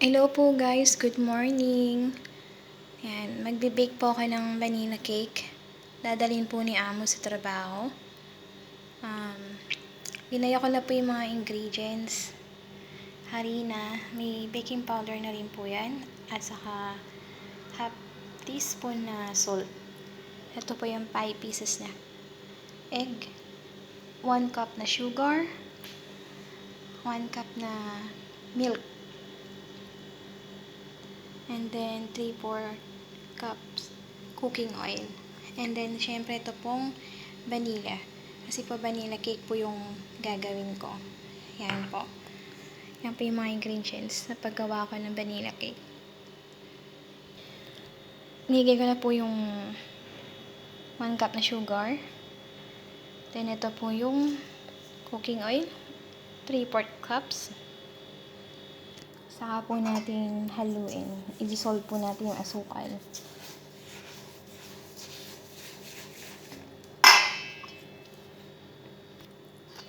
Hello po guys, good morning. Ayan, magbe-bake po ako ng vanilla cake. Dadalhin po ni Amo sa trabaho. Ginaya ko na po yung mga ingredients. Harina, may baking powder na rin po yan. At saka half teaspoon na salt. Ito po yung 5 pieces na. Egg, 1 cup na sugar, 1 cup na milk. And then 3-4 cups cooking oil. And then syempre ito pong vanilla. Kasi po vanilla cake po yung gagawin ko. Yan po. Yan po yung mga ingredients sa paggawa ko ng vanilla cake. Nilagay ko na po yung 1 cup na sugar. Then ito po yung cooking oil. 3/4 cups. Saka po natin haluin. I-dissolve po natin yung asukal.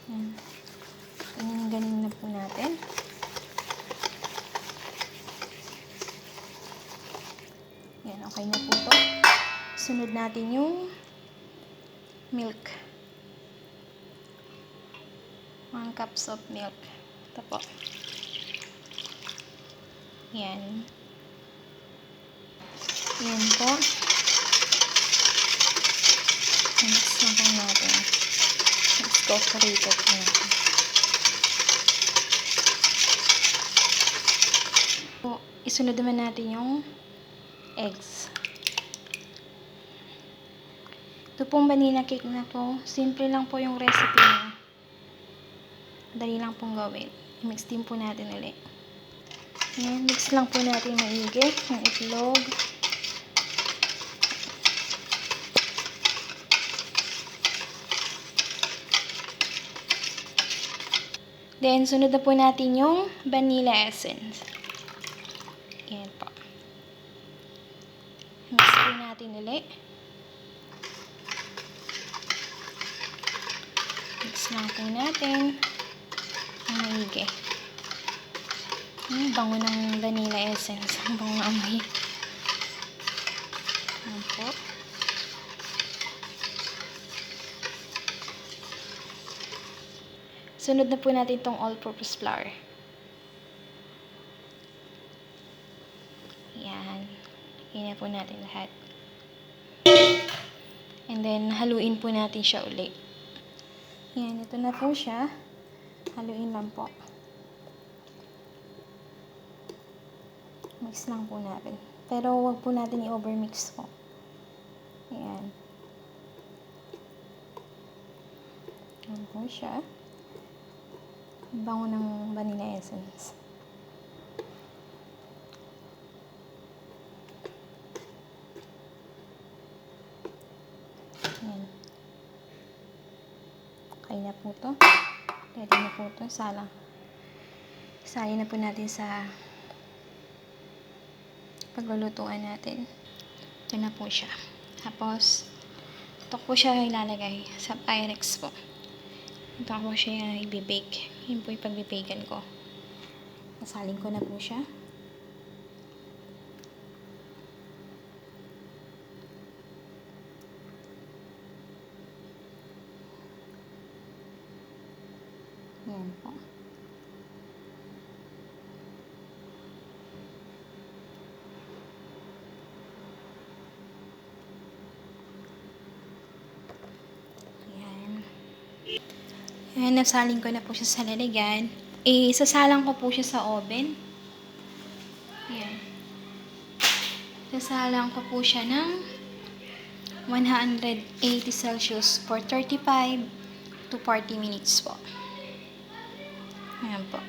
Yan. Ganin na po natin. Yan, okay na po to. Sunod natin yung milk. 1 cups of milk. Ito po. Yan. Yan po. Mix na po natin. Let's go for it po natin. So, isunod naman natin yung eggs. Ito pong vanilla cake na to. Simple lang po yung recipe niya. Dali lang pong gawin. I-mix din po natin ulit. Ayan, mix lang po natin maigi yung itlog. Then, sunod na po natin yung vanilla essence. Ayan po. Mix po natin ulit. Mix lang po natin maigi. Bango ng vanilla essence. Ang bango ng amoy. Ayan po. Sunod na po natin itong all-purpose flour. Ayan. Ayan na po natin lahat. And then, haluin po natin siya ulit. Ayan, ito na po siya. Haluin lang po. Mix lang po natin. Pero wag po natin i-overmix po. Ayan. Ayan po siya. Bango ng vanilla essence. Ayan. Okay na po to. Ready na po to. Isali na po natin sa paglulutuan natin. Ito na po siya. Tapos, ito po siya ilalagay sa Pyrex po. Ito po siya i-bake. Yun po yung pag-bakean ko. Nasalin ko na po siya. Yan po. Ayan, nasaling ko na po siya sa lalagyan. Sasalang ko po siya sa oven. Ayan. Sasalang ko po siya ng 180 Celsius for 35 to 40 minutes po. Ayan po.